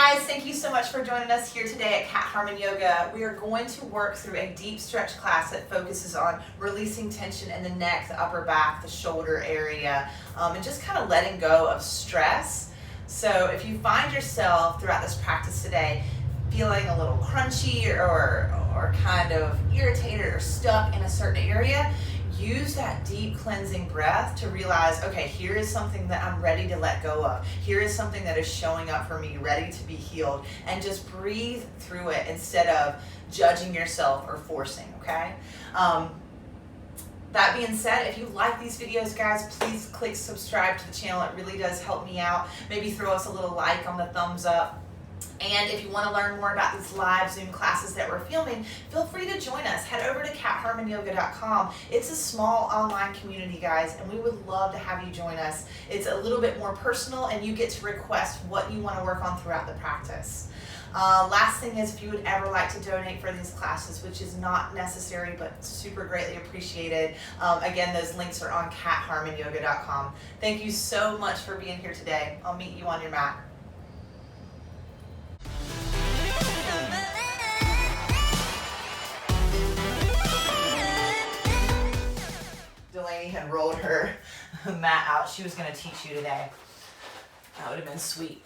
guys, thank you so much for joining us here today at Cat Harmon Yoga. We are going to work through a deep stretch class that focuses on releasing tension in the neck, the upper back, the shoulder area, and just kind of letting go of stress. So if you find yourself throughout this practice today feeling a little crunchy or kind of irritated or stuck in a certain area, use that deep cleansing breath to realize, okay, here is something that I'm ready to let go of. Here is something that is showing up for me, ready to be healed. And just breathe through it instead of judging yourself or forcing, okay? That being said, if you like these videos, guys, please click subscribe to the channel. It really does help me out. Maybe throw us a little like on the thumbs up. And if you want to learn more about these live Zoom classes that we're filming, feel free to join us. Head over to catharmonyoga.com. It's a small online community, guys, and we would love to have you join us. It's a little bit more personal, and you get to request what you want to work on throughout the practice. Last thing is, if you would ever like to donate for these classes, which is not necessary but super greatly appreciated, again, those links are on catharmonyoga.com. Thank you so much for being here today. I'll meet you on your mat. Delaney had rolled her mat out. She was going to teach you today. That would have been sweet.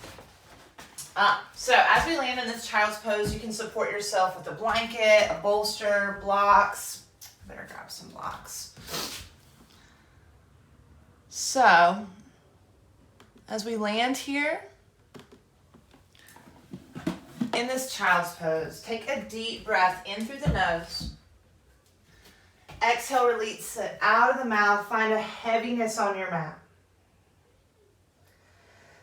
So as we land in this child's pose, you can support yourself with a blanket, a bolster, blocks. Better grab some blocks. So as we land here in this child's pose, take a deep breath in through the nose. Exhale, release it out of the mouth. Find a heaviness on your mat.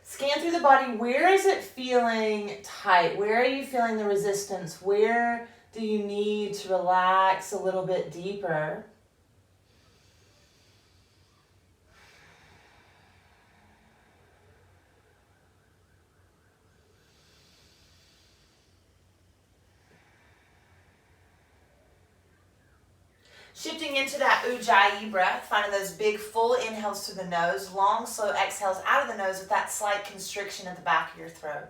Scan through the body. Where is it feeling tight? Where are you feeling the resistance? Where do you need to relax a little bit deeper? Shifting into that ujjayi breath, finding those big full inhales through the nose, long slow exhales out of the nose with that slight constriction at the back of your throat.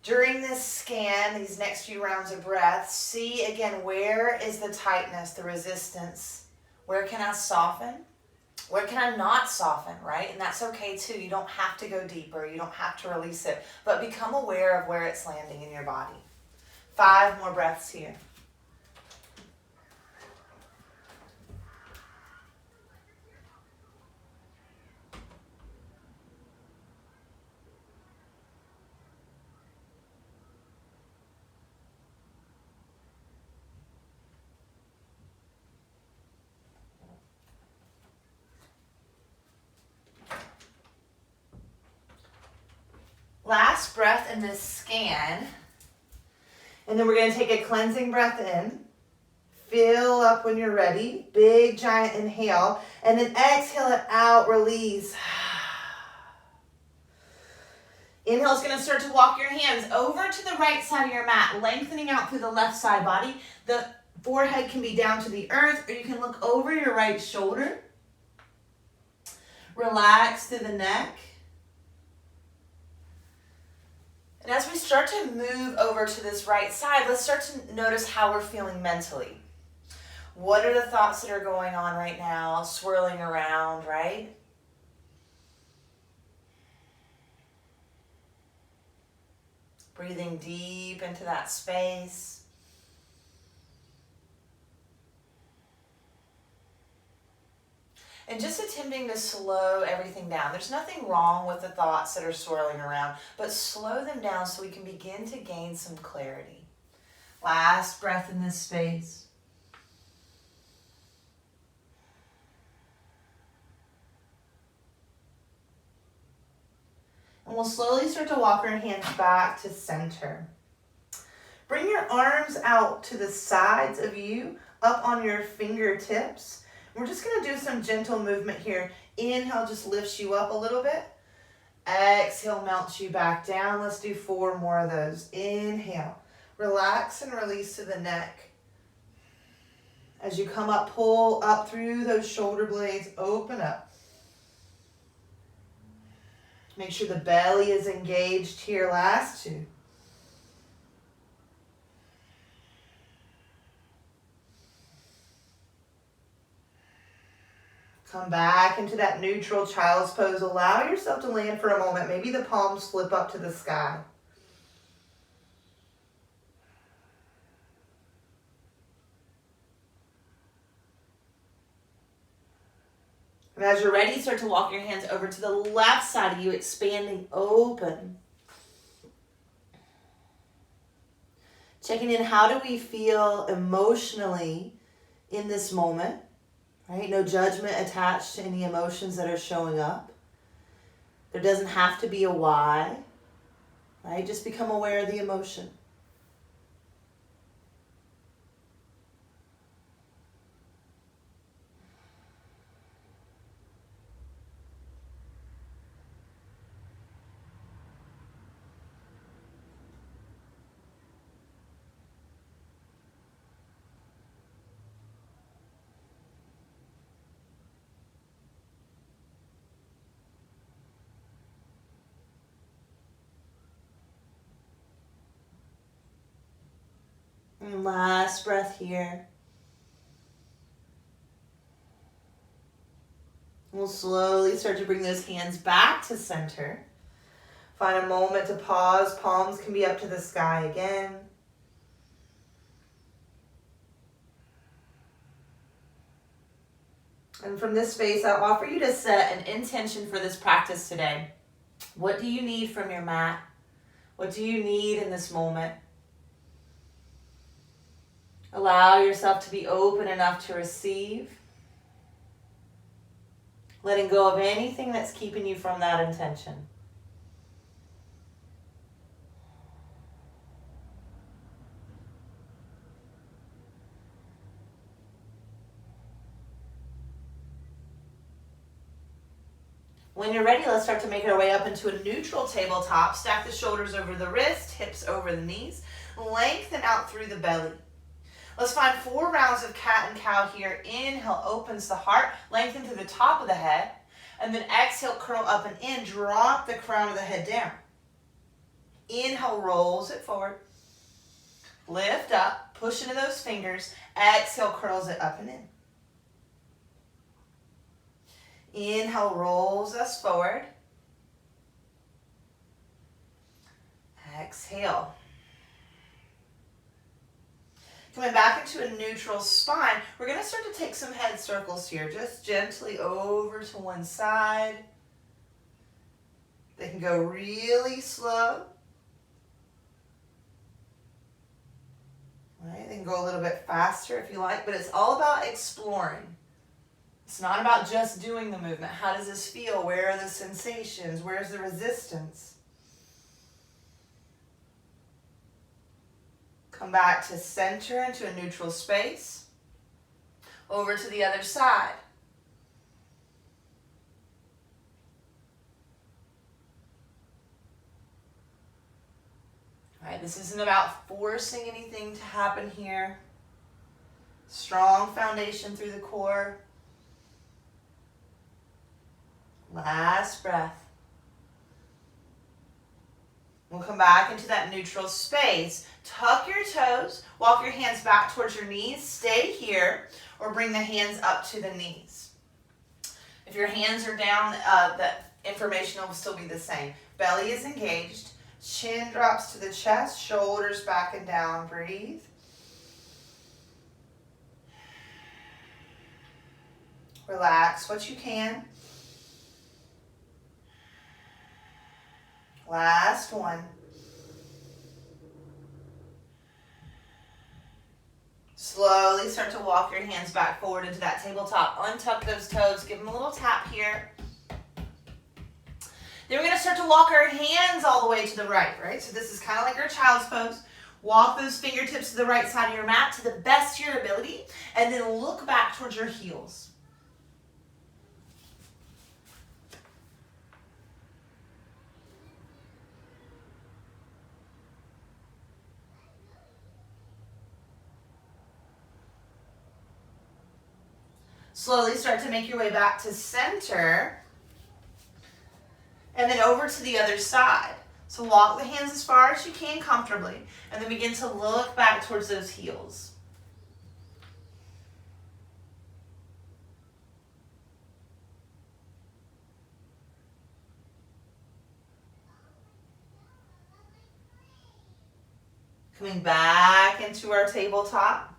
During this scan, these next few rounds of breath, see again, where is the tightness, the resistance? Where can I soften? Where can I not soften, right? And that's okay too. You don't have to go deeper. You don't have to release it, but become aware of where it's landing in your body. 5 more breaths here. Last breath in this scan. And then we're going to take a cleansing breath in. Fill up when you're ready. Big, giant inhale. And then exhale it out, release. Inhale is going to start to walk your hands over to the right side of your mat, lengthening out through the left side body. The forehead can be down to the earth, or you can look over your right shoulder. Relax through the neck. And as we start to move over to this right side, let's start to notice how we're feeling mentally. What are the thoughts that are going on right now, swirling around, right? Breathing deep into that space. And just attempting to slow everything down. There's nothing wrong with the thoughts that are swirling around, but slow them down so we can begin to gain some clarity. Last breath in this space. And we'll slowly start to walk our hands back to center. Bring your arms out to the sides of you, up on your fingertips. We're just going to do some gentle movement here. Inhale just lifts you up a little bit. Exhale melts you back down. Let's do 4 more of those. Inhale. Relax and release to the neck. As you come up, pull up through those shoulder blades. Open up. Make sure the belly is engaged here. Last 2. Come back into that neutral child's pose. Allow yourself to land for a moment. Maybe the palms flip up to the sky. And as you're ready, start to walk your hands over to the left side of you, expanding open. Checking in, how do we feel emotionally in this moment? Right? No judgment attached to any emotions that are showing up. There doesn't have to be a why. Right? Just become aware of the emotion. And last breath here. We'll slowly start to bring those hands back to center. Find a moment to pause. Palms can be up to the sky again. And from this space, I'll offer you to set an intention for this practice today. What do you need from your mat? What do you need in this moment? Allow yourself to be open enough to receive. Letting go of anything that's keeping you from that intention. When you're ready, let's start to make our way up into a neutral tabletop. Stack the shoulders over the wrist, hips over the knees. Lengthen out through the belly. Let's find 4 rounds of cat and cow here. Inhale, opens the heart, lengthen to the top of the head. And then exhale, curl up and in. Drop the crown of the head down. Inhale, rolls it forward. Lift up, push into those fingers. Exhale, curls it up and in. Inhale, rolls us forward. Exhale. Coming back into a neutral spine, we're going to start to take some head circles here, just gently over to one side. They can go really slow. Right? They can go a little bit faster if you like, but it's all about exploring. It's not about just doing the movement. How does this feel? Where are the sensations? Where's the resistance? Come back to center into a neutral space. Over to the other side. All right, this isn't about forcing anything to happen here. Strong foundation through the core. Last breath. We'll come back into that neutral space. Tuck your toes. Walk your hands back towards your knees. Stay here or bring the hands up to the knees. If your hands are down, the information will still be the same. Belly is engaged. Chin drops to the chest. Shoulders back and down. Breathe. Relax what you can. Last one. Slowly start to walk your hands back forward into that tabletop. Untuck those toes. Give them a little tap here. Then we're going to start to walk our hands all the way to the right? So this is kind of like our child's pose. Walk those fingertips to the right side of your mat to the best of your ability. And then look back towards your heels. Slowly start to make your way back to center. And then over to the other side. So walk the hands as far as you can comfortably, and then begin to look back towards those heels. Coming back into our tabletop.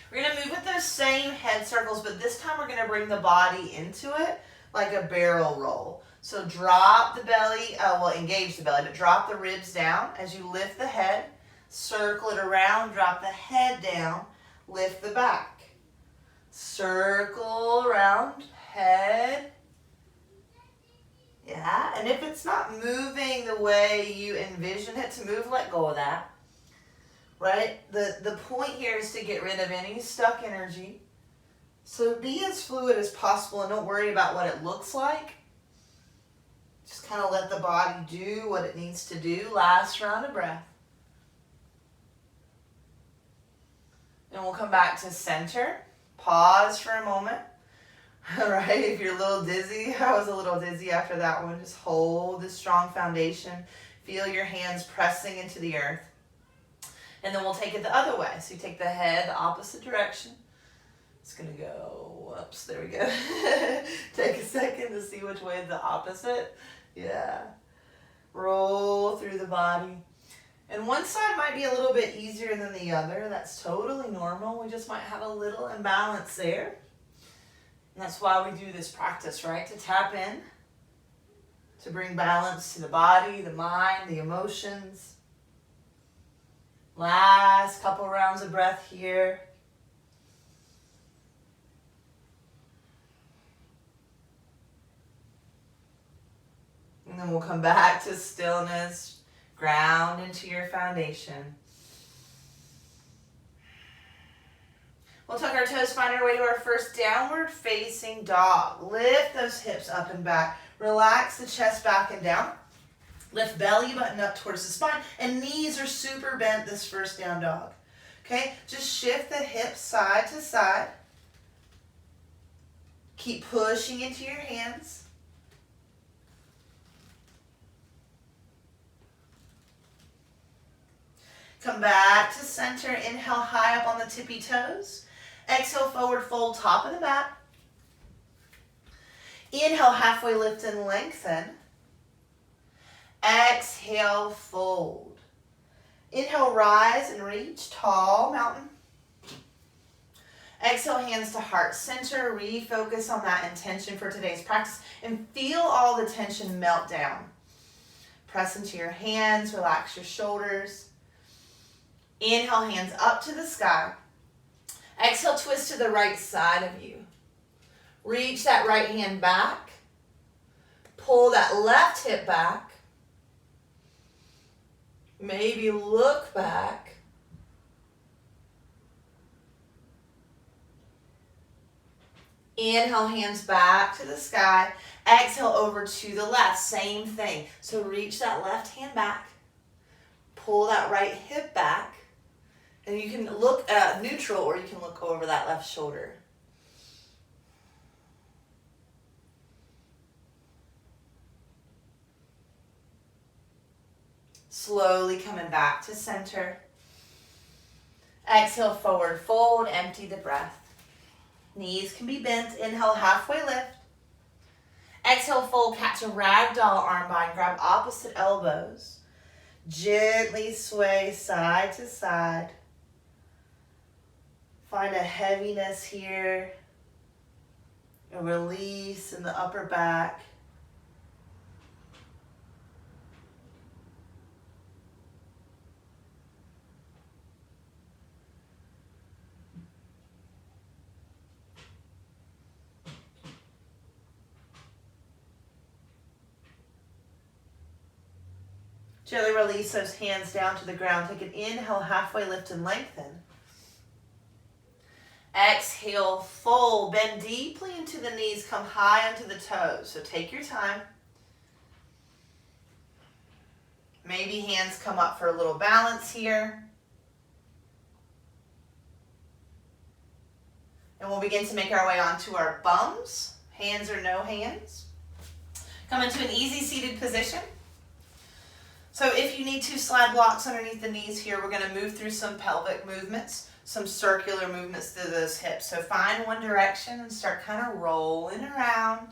We're going to move with those same head circles, but this time we're going to bring the body into it like a barrel roll. So drop the belly, engage the belly, but drop the ribs down as you lift the head, circle it around, drop the head down, lift the back. Circle around, head. Yeah, and if it's not moving the way you envision it to move, let go of that. Right? The point here is to get rid of any stuck energy. So be as fluid as possible and don't worry about what it looks like. Just kind of let the body do what it needs to do. Last round of breath. And we'll come back to center. Pause for a moment. All right, if you're a little dizzy, I was a little dizzy after that one. Just hold this strong foundation. Feel your hands pressing into the earth. And then we'll take it the other way. So you take the head the opposite direction. It's going to go, whoops, there we go. Take a second to see which way is the opposite. Yeah. Roll through the body. And one side might be a little bit easier than the other. That's totally normal. We just might have a little imbalance there. And that's why we do this practice, right? To tap in, to bring balance to the body, the mind, the emotions. Last couple rounds of breath here. And then we'll come back to stillness, ground into your foundation. We'll tuck our toes, find our way to our first downward facing dog. Lift those hips up and back. Relax the chest back and down. Lift belly button up towards the spine, and knees are super bent this first down dog. Okay, just shift the hips side to side. Keep pushing into your hands. Come back to center. Inhale high up on the tippy toes. Exhale, forward fold, top of the mat. Inhale, halfway lift and lengthen. Exhale, fold. Inhale, rise and reach, tall mountain. Exhale, hands to heart center. Refocus on that intention for today's practice and feel all the tension melt down. Press into your hands, relax your shoulders. Inhale, hands up to the sky. Exhale, twist to the right side of you. Reach that right hand back. Pull that left hip back. Maybe look back. Inhale, hands back to the sky. Exhale, over to the left. Same thing. So reach that left hand back. Pull that right hip back. And you can look neutral or you can look over that left shoulder. Slowly coming back to center. Exhale, forward fold, empty the breath. Knees can be bent. Inhale, halfway lift. Exhale, fold, catch a ragdoll arm bind. Grab opposite elbows. Gently sway side to side. Find a heaviness here. A release in the upper back. Gently release those hands down to the ground. Take an inhale, halfway lift and lengthen. Exhale, fold. Bend deeply into the knees. Come high onto the toes. So take your time. Maybe hands come up for a little balance here. And we'll begin to make our way onto our bums. Hands or no hands. Come into an easy seated position. So if you need to, slide blocks underneath the knees here. We're going to move through some pelvic movements, some circular movements through those hips. So find one direction and start kind of rolling around.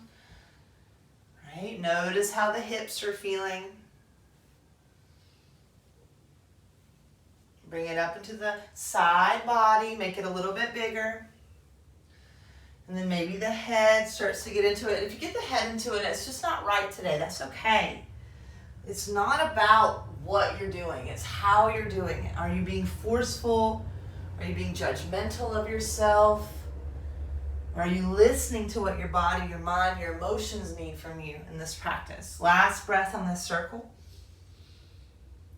Right? Notice how the hips are feeling. Bring it up into the side body, make it a little bit bigger. And then maybe the head starts to get into it. If you get the head into it, it's just not right today. That's okay. It's not about what you're doing. It's how you're doing it. Are you being forceful? Are you being judgmental of yourself? Are you listening to what your body, your mind, your emotions need from you in this practice? Last breath on this circle.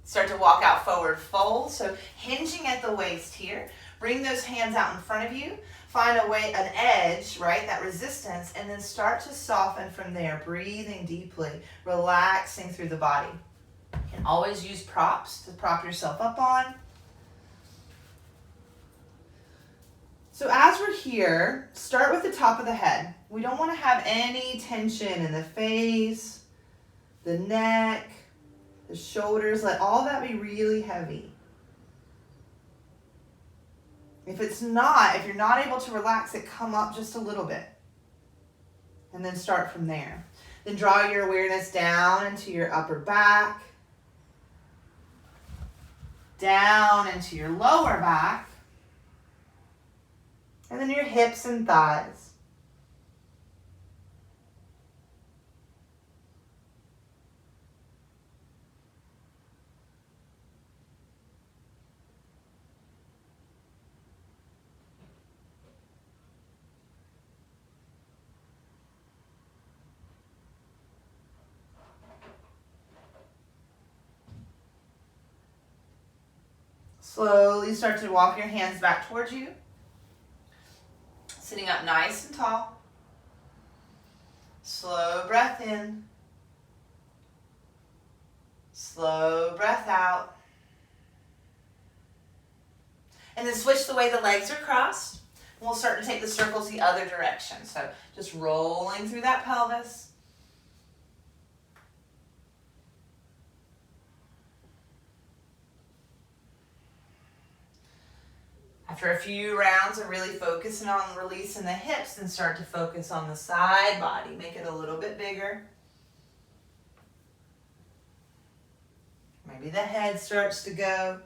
Start to walk out forward fold. So hinging at the waist here. Bring those hands out in front of you. Find an edge, right? That resistance. And then start to soften from there. Breathing deeply. Relaxing through the body. And always use props to prop yourself up on. So as we're here, start with the top of the head. We don't want to have any tension in the face, the neck, the shoulders. Let all that be really heavy. If you're not able to relax it, come up just a little bit. And then start from there. Then draw your awareness down into your upper back, down into your lower back, and then your hips and thighs. Slowly start to walk your hands back towards you. Sitting up nice and tall. Slow breath in. Slow breath out. And then switch the way the legs are crossed. And we'll start to take the circles the other direction. So just rolling through that pelvis. After a few rounds of really focusing on releasing the hips, then start to focus on the side body. Make it a little bit bigger. Maybe the head starts to go.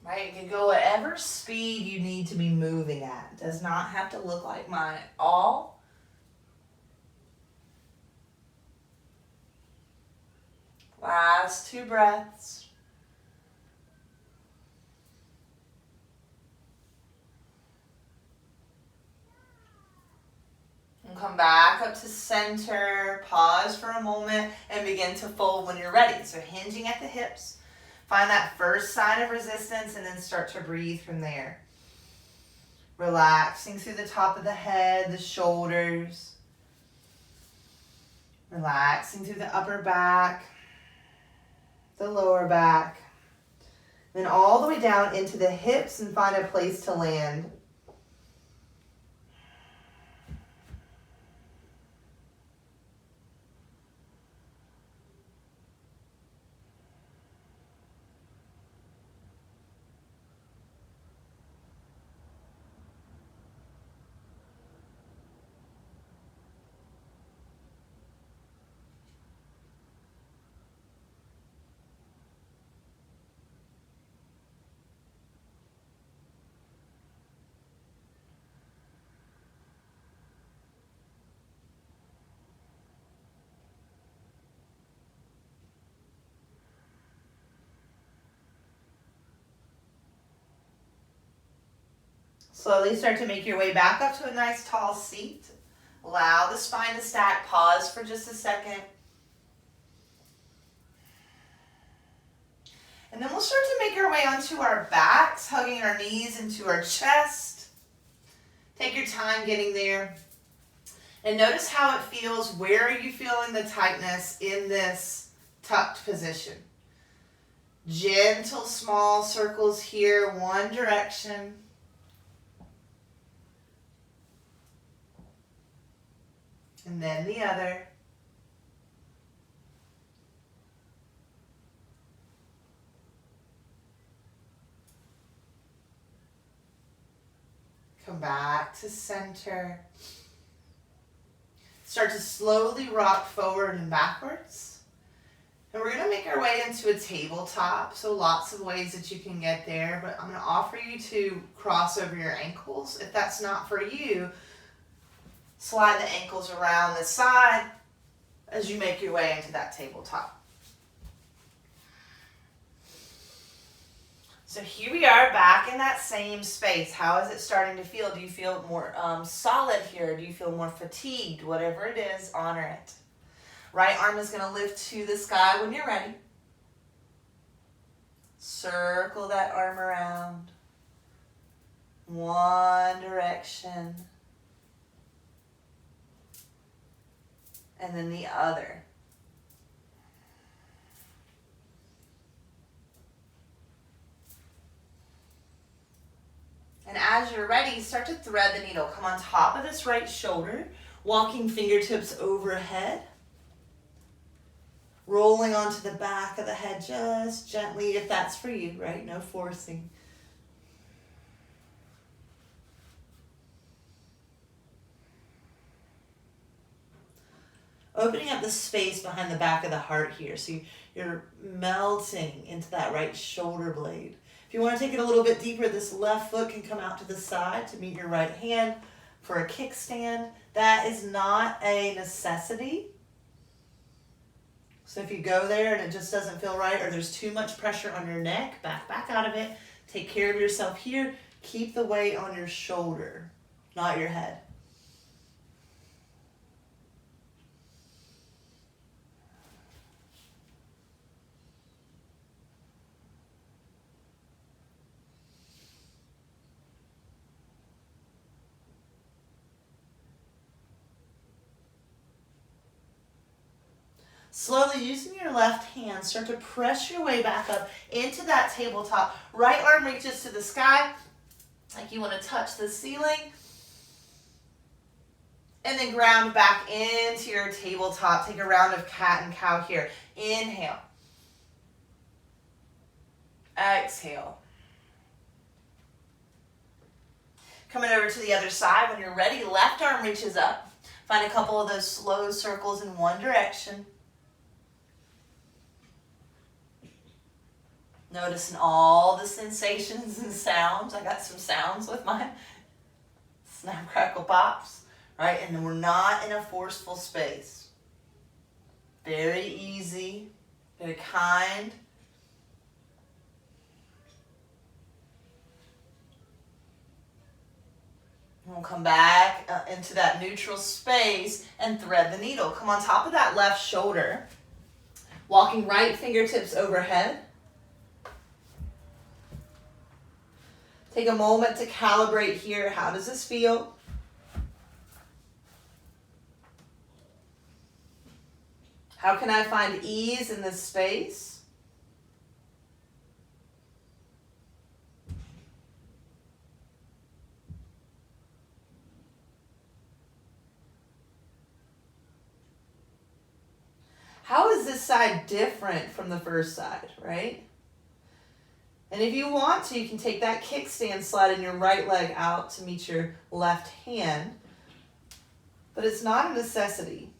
Right, you can go whatever speed you need to be moving at. It does not have to look like mine at all. Last 2 breaths. And come back up to center. Pause for a moment and begin to fold when you're ready. So hinging at the hips. Find that first sign of resistance and then start to breathe from there. Relaxing through the top of the head, the shoulders. Relaxing through the upper back. The lower back, then all the way down into the hips and find a place to land. Slowly start to make your way back up to a nice tall seat. Allow the spine to stack. Pause for just a second. And then we'll start to make our way onto our backs, hugging our knees into our chest. Take your time getting there. And notice how it feels. Where are you feeling the tightness in this tucked position? Gentle small circles here, one direction. And then the other. Come back to center. Start to slowly rock forward and backwards. And we're going to make our way into a tabletop. So lots of ways that you can get there. But I'm going to offer you to cross over your ankles. If that's not for you, slide the ankles around the side as you make your way into that tabletop. So here we are back in that same space. How is it starting to feel? Do you feel more solid here? Do you feel more fatigued? Whatever it is, honor it. Right arm is going to lift to the sky when you're ready. Circle that arm around. One direction. And then the other. And as you're ready, start to thread the needle. Come on top of this right shoulder, walking fingertips overhead. Rolling onto the back of the head just gently, if that's for you, right? No forcing. Opening up the space behind the back of the heart here. So you're melting into that right shoulder blade. If you want to take it a little bit deeper, this left foot can come out to the side to meet your right hand for a kickstand. That is not a necessity. So if you go there and it just doesn't feel right, or there's too much pressure on your neck, back out of it. Take care of yourself here. Keep the weight on your shoulder, not your head. Slowly, using your left hand, start to press your way back up into that tabletop. Right arm reaches to the sky, like you want to touch the ceiling. And then ground back into your tabletop. Take a round of cat and cow here. Inhale. Exhale. Coming over to the other side. When you're ready, left arm reaches up. Find a couple of those slow circles in one direction. Noticing all the sensations and sounds. I got some sounds with mine. Snap, crackle, pops. Right? And then we're not in a forceful space. Very easy. Very kind. And we'll come back into that neutral space and thread the needle. Come on top of that left shoulder. Walking right fingertips overhead. Take a moment to calibrate here. How does this feel? How can I find ease in this space? How is this side different from the first side, right? And if you want to, you can take that kickstand, sliding your right leg out to meet your left hand. But it's not a necessity.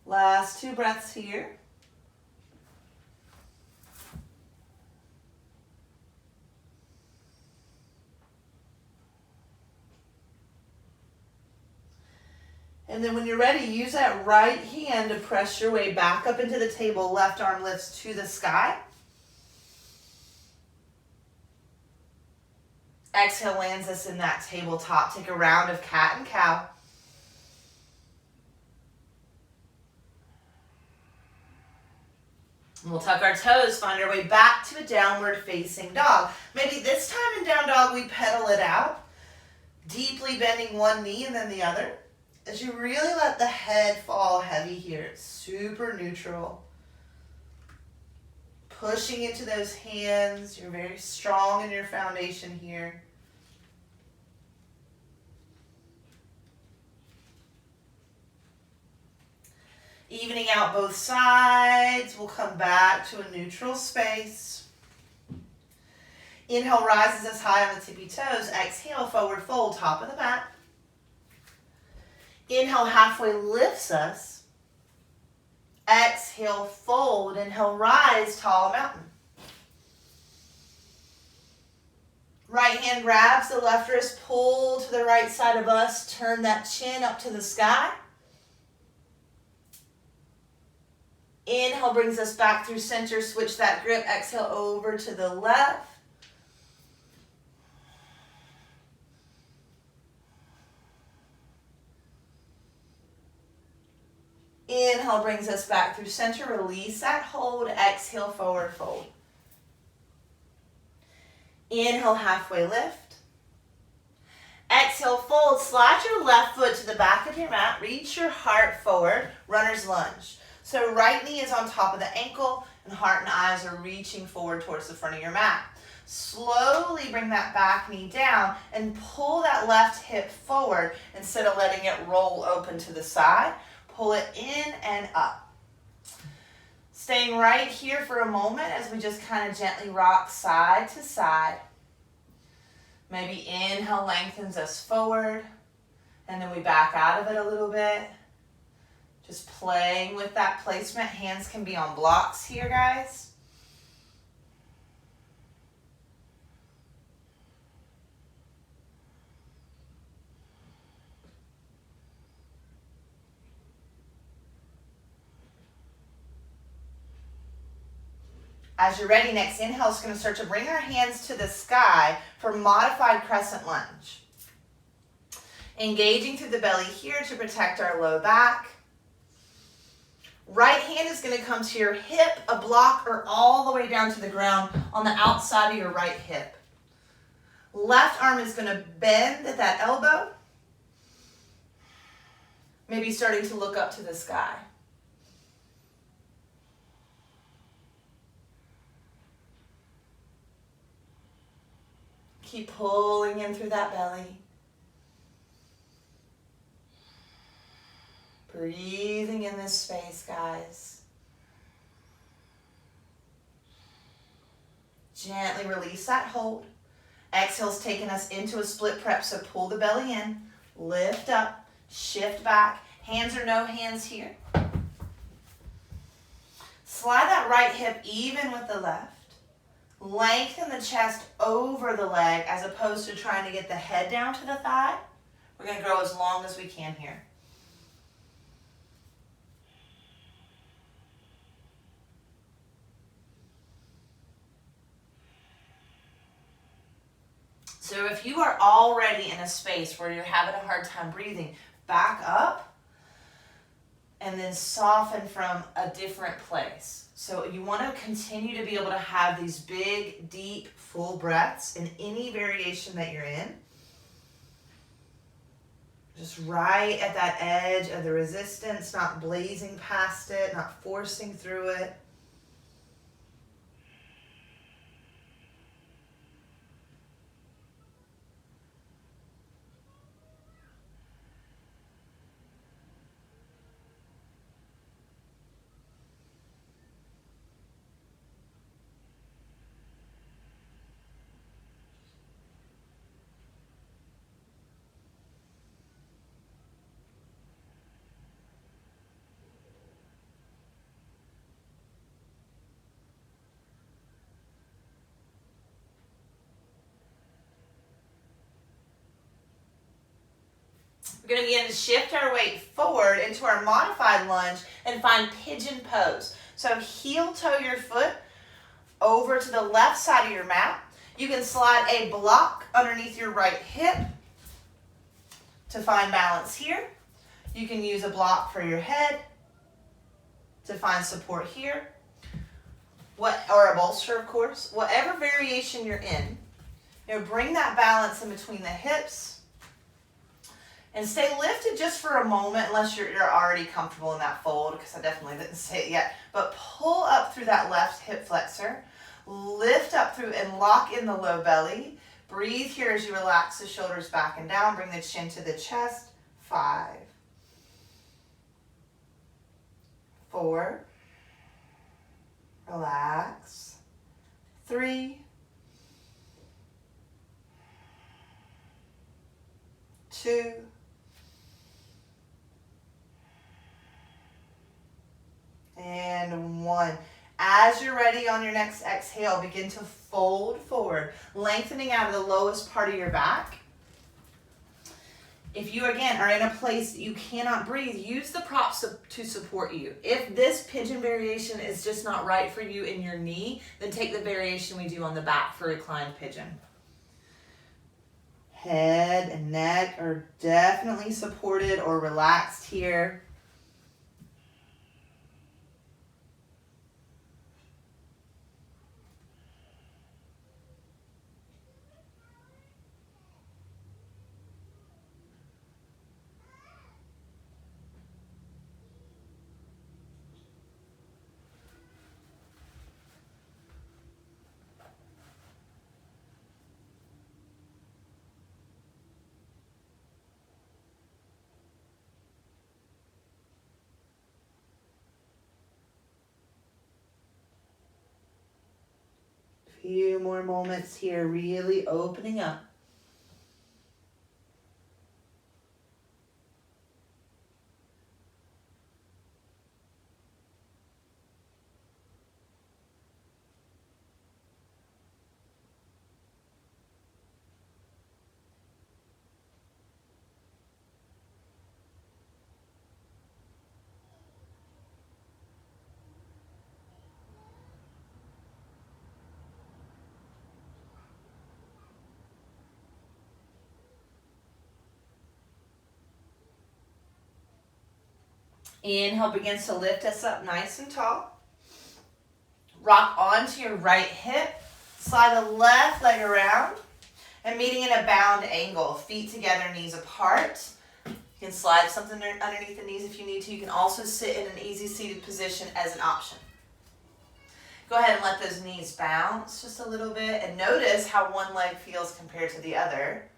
Last 2 breaths here. And then when you're ready, use that right hand to press your way back up into the table. Left arm lifts to the sky. Exhale lands us in that tabletop. Take a round of cat and cow. We'll tuck our toes, find our way back to a downward facing dog. Maybe this time in down dog, we pedal it out, deeply bending one knee and then the other. As you really let the head fall heavy here, it's super neutral. Pushing into those hands, you're very strong in your foundation here. Evening out both sides, we'll come back to a neutral space. Inhale, rises us high on the tippy toes. Exhale, forward fold, top of the mat. Inhale, halfway lifts us. Exhale, fold. Inhale, rise, tall mountain. Right hand grabs the left wrist, pull to the right side of us. Turn that chin up to the sky. Inhale brings us back through center, switch that grip, exhale over to the left. Inhale brings us back through center, release that hold, exhale, forward fold. Inhale, halfway lift. Exhale, fold, slide your left foot to the back of your mat, reach your heart forward, runner's lunge. So right knee is on top of the ankle and heart and eyes are reaching forward towards the front of your mat. Slowly bring that back knee down and pull that left hip forward instead of letting it roll open to the side. Pull it in and up. Staying right here for a moment as we just kind of gently rock side to side. Maybe inhale lengthens us forward and then we back out of it a little bit. Just playing with that placement. Hands can be on blocks here, guys. As you're ready, next inhale is going to start to bring our hands to the sky for modified crescent lunge. Engaging through the belly here to protect our low back. Right hand is going to come to your hip, a block, or all the way down to the ground on the outside of your right hip. Left arm is going to bend at that elbow. Maybe starting to look up to the sky. Keep pulling in through that belly. Breathing in this space, guys. Gently release that hold. Exhale's taking us into a split prep, so pull the belly in, lift up, shift back. Hands or no hands here. Slide that right hip even with the left. Lengthen the chest over the leg as opposed to trying to get the head down to the thigh. We're going to grow as long as we can here. So if you are already in a space where you're having a hard time breathing, back up and then soften from a different place. So you want to continue to be able to have these big, deep, full breaths in any variation that you're in. Just right at that edge of the resistance, not blazing past it, not forcing through it. We're going to begin to shift our weight forward into our modified lunge and find pigeon pose. So heel toe your foot over to the left side of your mat. You can slide a block underneath your right hip to find balance here. You can use a block for your head to find support here. or a bolster, of course. Whatever variation you're in, bring that balance in between the hips and stay lifted just for a moment, unless you're already comfortable in that fold, because I definitely didn't say it yet. But pull up through that left hip flexor, lift up through and lock in the low belly. Breathe here as you relax the shoulders back and down. Bring the chin to the chest. 5, 4, relax. 3, 2, and 1. As you're ready on your next exhale, begin to fold forward, lengthening out of the lowest part of your back. If you, again, are in a place that you cannot breathe, use the props to support you. If this pigeon variation is just not right for you in your knee, then take the variation we do on the back for reclined pigeon. Head and neck are definitely supported or relaxed here. Few more moments here, really opening up. Inhale begins to lift us up nice and tall. Rock onto your right hip. Slide the left leg around and meeting in a bound angle. Feet together, knees apart. You can slide something underneath the knees if you need to. You can also sit in an easy seated position as an option. Go ahead and let those knees bounce just a little bit and notice how one leg feels compared to the other.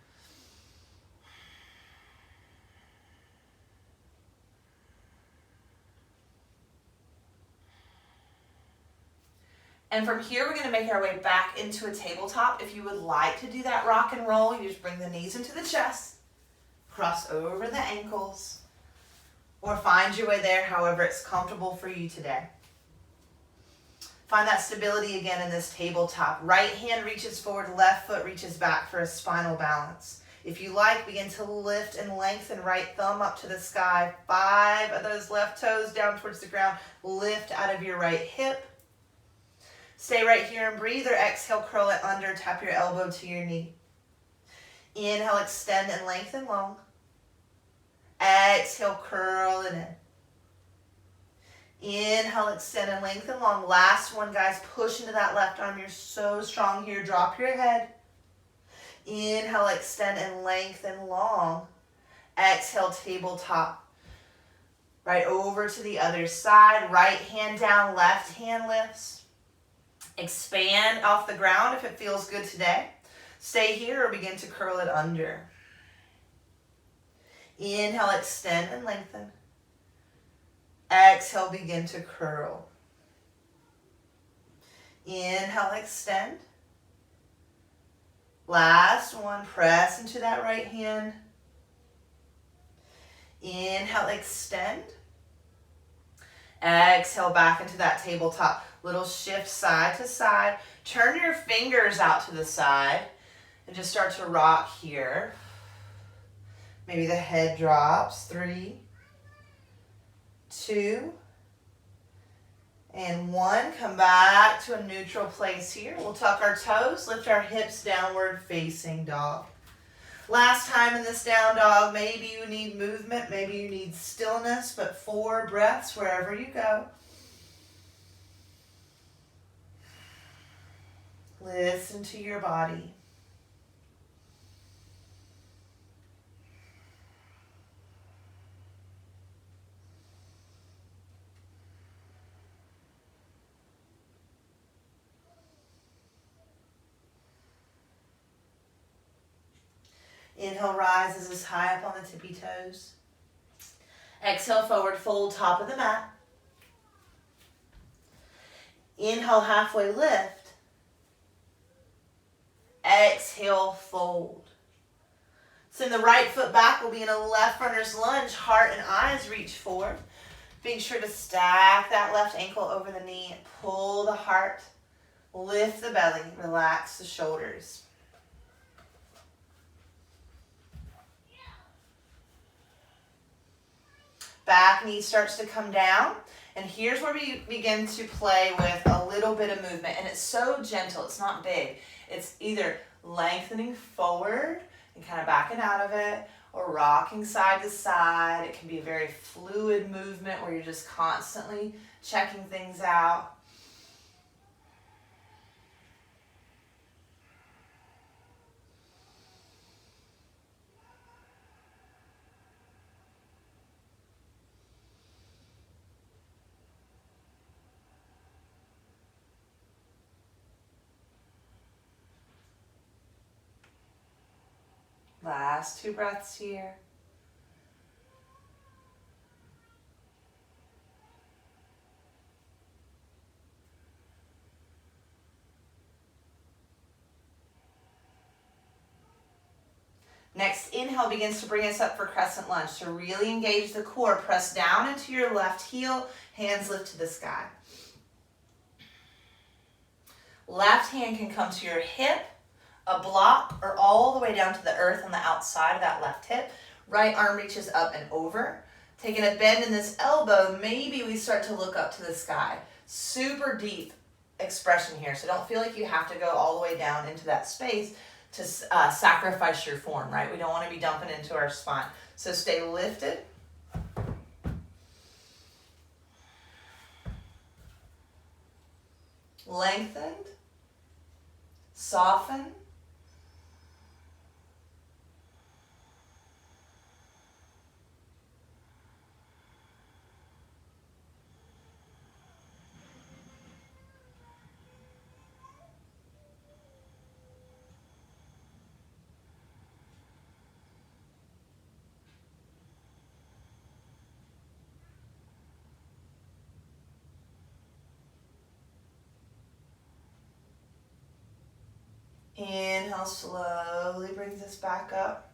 And from here, we're going to make our way back into a tabletop. If you would like to do that rock and roll, you just bring the knees into the chest, cross over the ankles, or find your way there however it's comfortable for you today. Find that stability again in this tabletop. Right hand reaches forward, left foot reaches back for a spinal balance. If you like, begin to lift and lengthen right thumb up to the sky. 5 of those left toes down towards the ground. Lift out of your right hip. Stay right here and breathe, or exhale, curl it under, tap your elbow to your knee. Inhale, extend and lengthen long. Exhale, curl it in. Inhale, extend and lengthen long. Last one, guys, push into that left arm. You're so strong here. Drop your head. Inhale, extend and lengthen long. Exhale, tabletop. Right over to the other side. Right hand down, left hand lifts. Expand off the ground if it feels good today. Stay here or begin to curl it under. Inhale, extend and lengthen. Exhale, begin to curl. Inhale, extend. Last one, press into that right hand. Inhale, extend. Exhale, back into that tabletop. Little shift side to side. Turn your fingers out to the side and just start to rock here. Maybe the head drops. 3, 2, and 1. Come back to a neutral place here. We'll tuck our toes, lift our hips, downward facing dog. Last time in this down dog, maybe you need movement, maybe you need stillness, but 4 breaths wherever you go. Listen to your body. Inhale, rises as high up on the tippy toes. Exhale, forward fold, top of the mat. Inhale, halfway lift. Exhale, fold. Send the right foot back. We'll be in a left runner's lunge. Heart and eyes reach forward. Being sure to stack that left ankle over the knee. Pull the heart. Lift the belly. Relax the shoulders. Back knee starts to come down. And here's where we begin to play with a little bit of movement. And it's so gentle. It's not big. It's either lengthening forward and kind of backing out of it, or rocking side to side. It can be a very fluid movement where you're just constantly checking things out. Last 2 breaths here. Next inhale begins to bring us up for Crescent Lunge. To really engage the core, press down into your left heel, hands lift to the sky. Left hand can come to your hip, a block, or all the way down to the earth on the outside of that left hip. Right arm reaches up and over. Taking a bend in this elbow, maybe we start to look up to the sky. Super deep expression here, so don't feel like you have to go all the way down into that space to sacrifice your form, right? We don't want to be dumping into our spine. So stay lifted. Lengthened. Soften. Inhale, slowly brings us back up.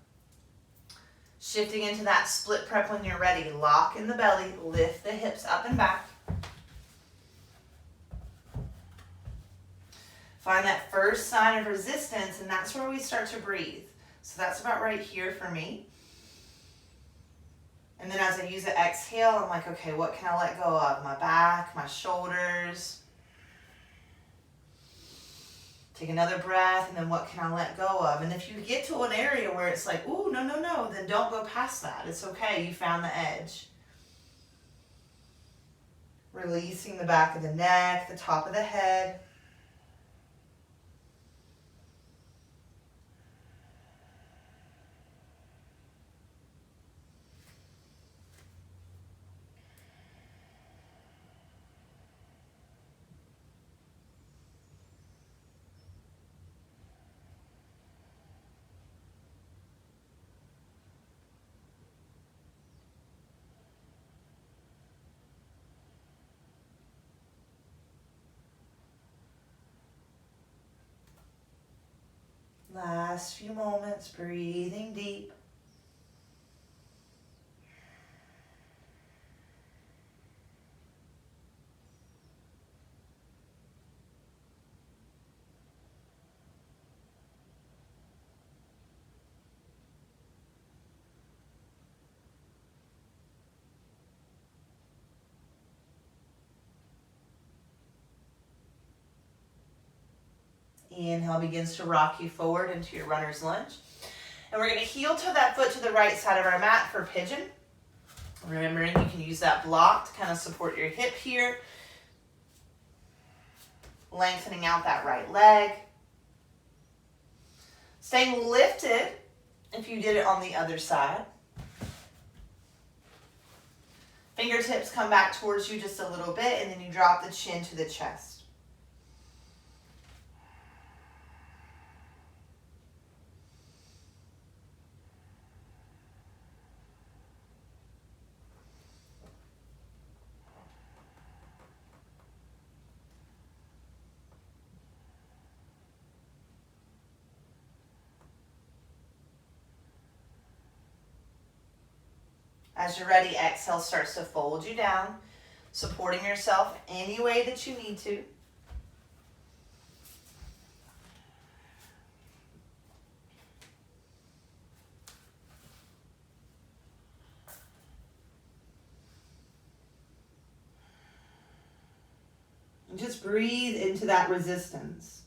Shifting into that split prep when you're ready. Lock in the belly, lift the hips up and back. Find that first sign of resistance, and that's where we start to breathe. So that's about right here for me. And then as I use the exhale, I'm like, okay, what can I let go of? My back, my shoulders. Take another breath, and then what can I let go of? And if you get to an area where it's like, ooh, no, then don't go past that. It's okay, you found the edge. Releasing the back of the neck, the top of the head. Last few moments, breathing deep. Inhale begins to rock you forward into your runner's lunge. And we're going to heel toe that foot to the right side of our mat for Pigeon. Remembering you can use that block to kind of support your hip here. Lengthening out that right leg. Staying lifted if you did it on the other side. Fingertips come back towards you just a little bit, and then you drop the chin to the chest. As you're ready, exhale starts to fold you down, supporting yourself any way that you need to. And just breathe into that resistance.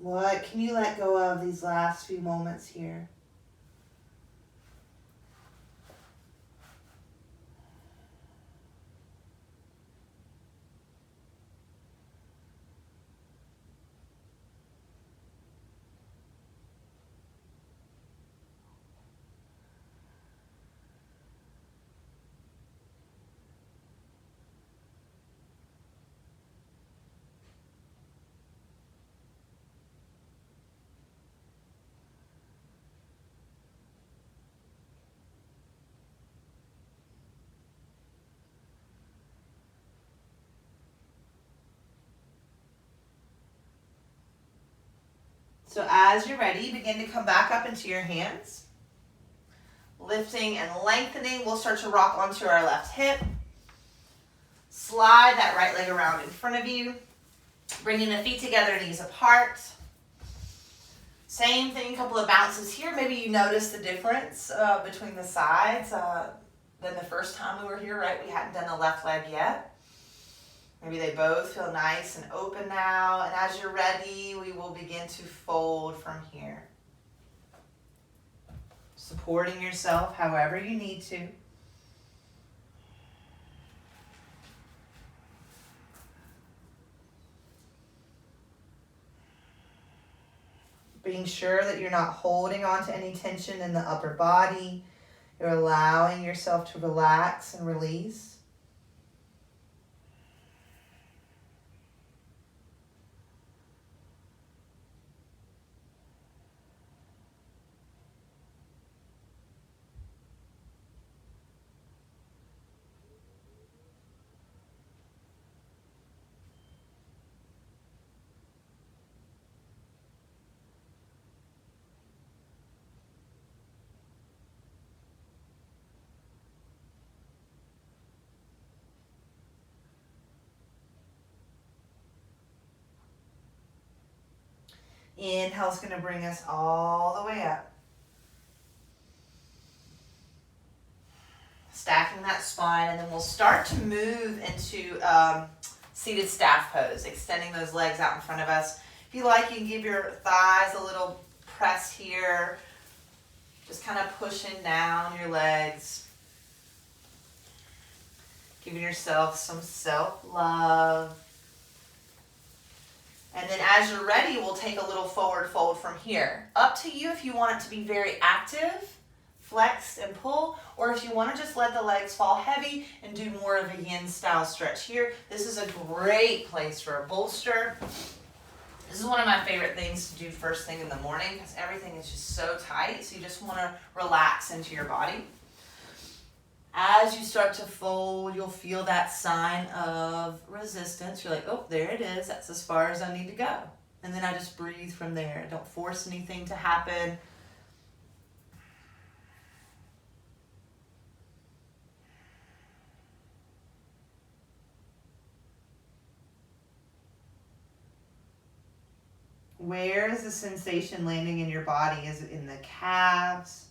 What can you let go of these last few moments here? So as you're ready, begin to come back up into your hands. Lifting and lengthening, we'll start to rock onto our left hip. Slide that right leg around in front of you. Bringing the feet together, knees apart. Same thing, a couple of bounces here. Maybe you notice the difference between the sides than the first time we were here, right? We hadn't done the left leg yet. Maybe they both feel nice and open now. And as you're ready, we will begin to fold from here. Supporting yourself however you need to. Being sure that you're not holding on to any tension in the upper body. You're allowing yourself to relax and release. Inhale's going to bring us all the way up. Stacking that spine, and then we'll start to move into seated staff pose, extending those legs out in front of us. If you like, you can give your thighs a little press here, just kind of pushing down your legs, giving yourself some self-love. And then as you're ready, we'll take a little forward fold from here. Up to you if you want it to be very active, flexed and pull, or if you want to just let the legs fall heavy and do more of a yin style stretch here. This is a great place for a bolster. This is one of my favorite things to do first thing in the morning because everything is just so tight, so you just want to relax into your body. As you start to fold, you'll feel that sign of resistance. You're like, oh, there it is. That's as far as I need to go. And then I just breathe from there. Don't force anything to happen. Where is the sensation landing in your body? Is it in the calves,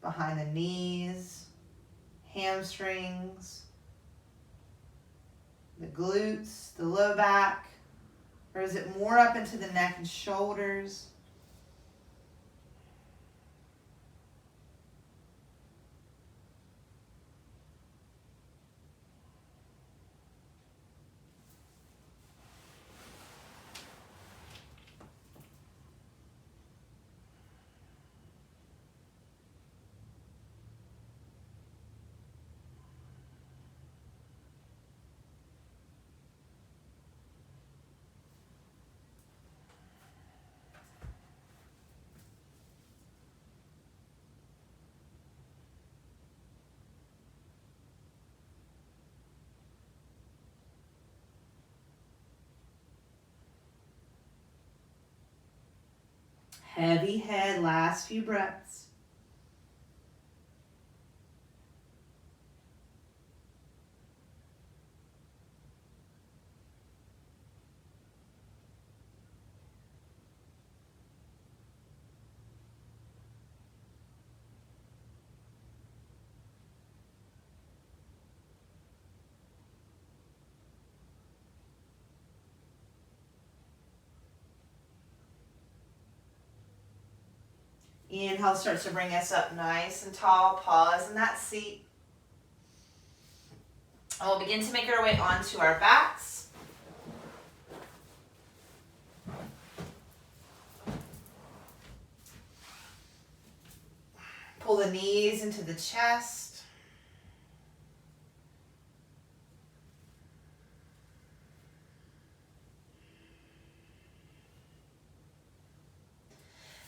behind the knees, hamstrings, the glutes, the low back? Or is it more up into the neck and shoulders? Heavy head, last few breaths. Inhale starts to bring us up nice and tall. Pause in that seat. And we'll begin to make our way onto our backs. Pull the knees into the chest.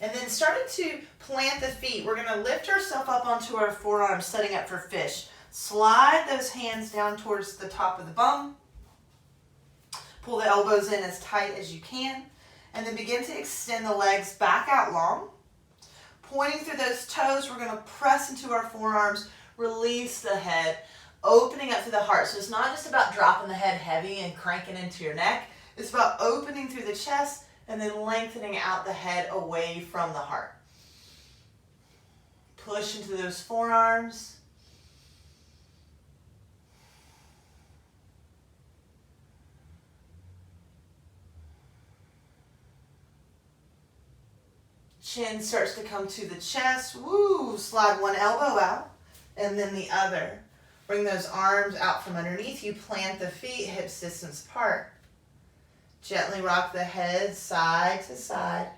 And then starting to plant the feet, we're going to lift ourselves up onto our forearms, setting up for fish. Slide those hands down towards the top of the bum. Pull the elbows in as tight as you can. And then begin to extend the legs back out long. Pointing through those toes, we're going to press into our forearms, release the head, opening up to the heart. So it's not just about dropping the head heavy and cranking into your neck. It's about opening through the chest and then lengthening out the head away from the heart. Push into those forearms. Chin starts to come to the chest. Woo! Slide one elbow out and then the other. Bring those arms out from underneath you. Plant the feet hips distance apart. Gently rock the head side to side.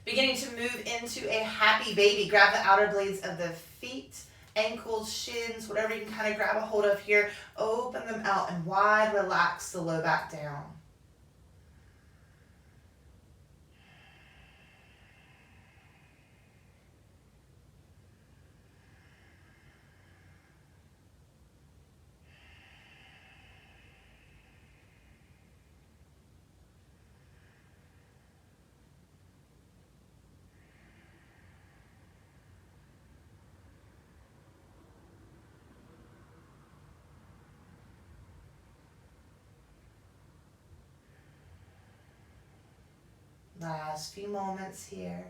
Beginning to move into a happy baby. Grab the outer blades of the feet, ankles, shins, whatever you can kind of grab a hold of here. Open them out and wide. Relax the low back down. Last few moments here.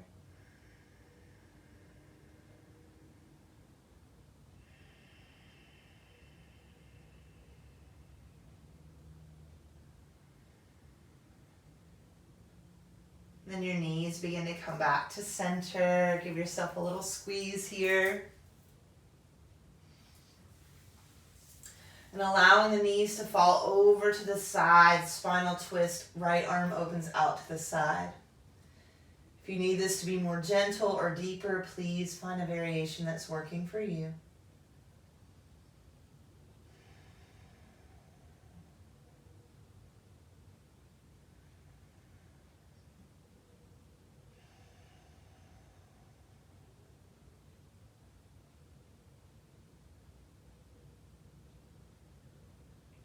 Then your knees begin to come back to center. Give yourself a little squeeze here. And allowing the knees to fall over to the side, spinal twist, right arm opens out to the side. If you need this to be more gentle or deeper, please find a variation that's working for you.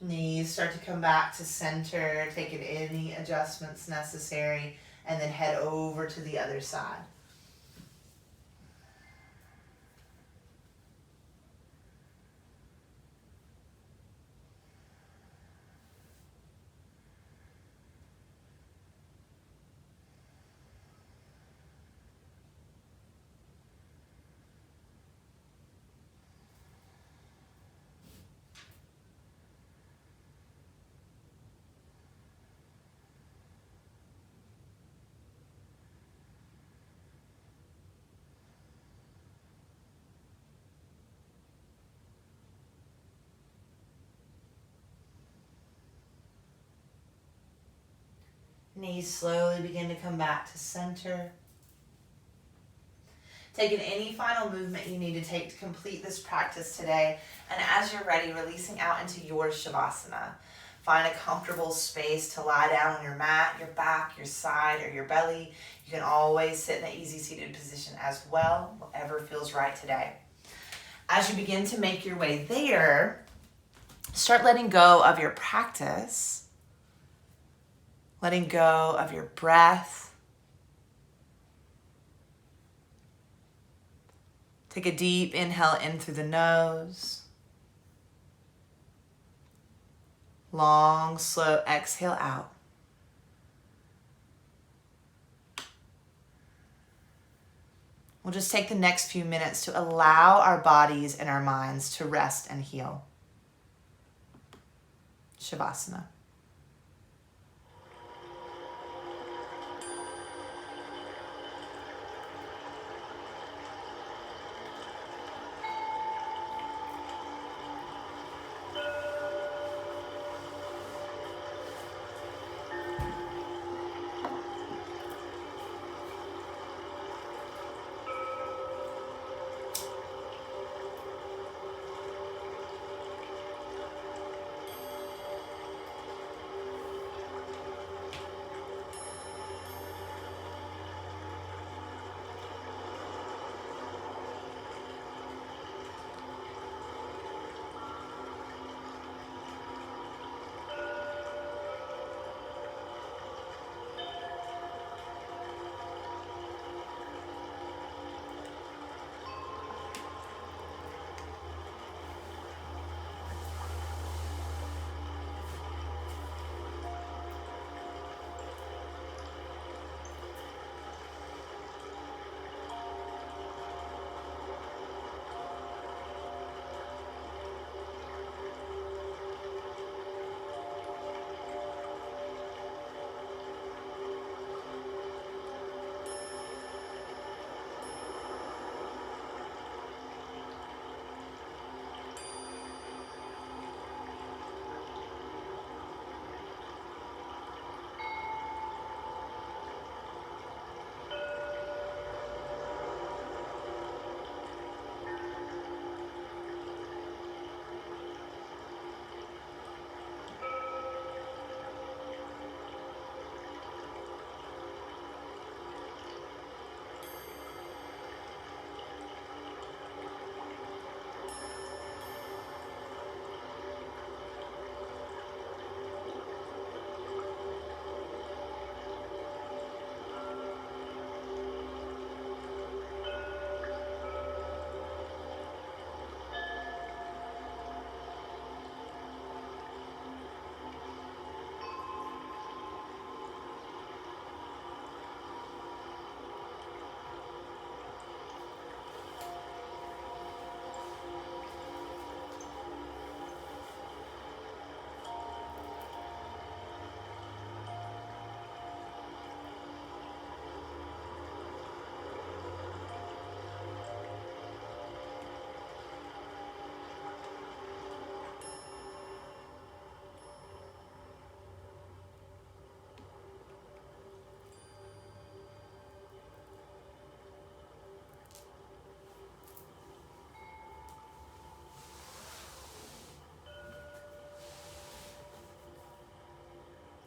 Knees start to come back to center, taking any adjustments necessary, and then head over to the other side. Knees slowly begin to come back to center. Taking any final movement you need to take to complete this practice today. And as you're ready, releasing out into your Shavasana. Find a comfortable space to lie down on your mat, your back, your side, or your belly. You can always sit in an easy seated position as well, whatever feels right today. As you begin to make your way there, start letting go of your practice. Letting go of your breath. Take a deep inhale in through the nose. Long, slow exhale out. We'll just take the next few minutes to allow our bodies and our minds to rest and heal. Shavasana.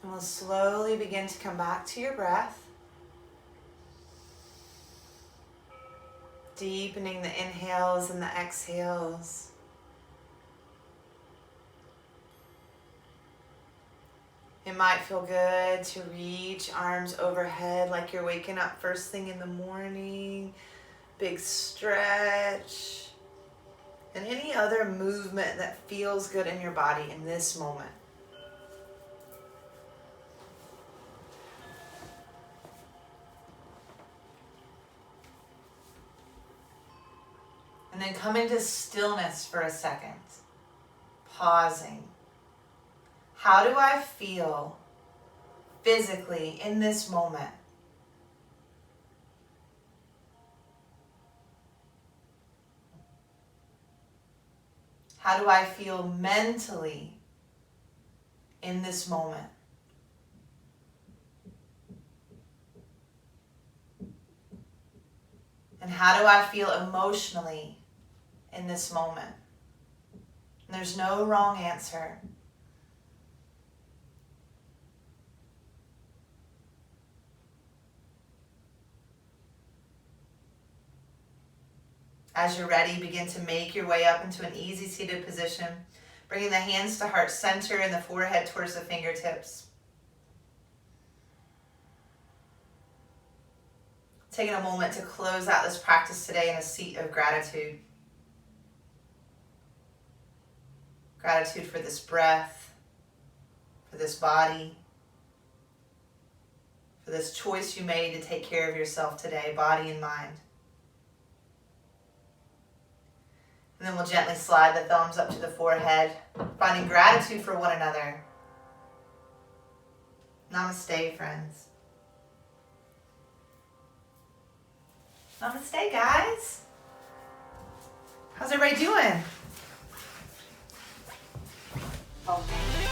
And we'll slowly begin to come back to your breath. Deepening the inhales and the exhales. It might feel good to reach arms overhead like you're waking up first thing in the morning. Big stretch. And any other movement that feels good in your body in this moment. And then come into stillness for a second. Pausing. How do I feel physically in this moment? How do I feel mentally in this moment? And how do I feel emotionally in this moment? And there's no wrong answer. As you're ready, begin to make your way up into an easy seated position, bringing the hands to heart center and the forehead towards the fingertips. Taking a moment to close out this practice today in a seat of gratitude. Gratitude for this breath, for this body, for this choice you made to take care of yourself today, body and mind. And then we'll gently slide the thumbs up to the forehead, finding gratitude for one another. Namaste, friends. Namaste, guys. How's everybody doing? Oh.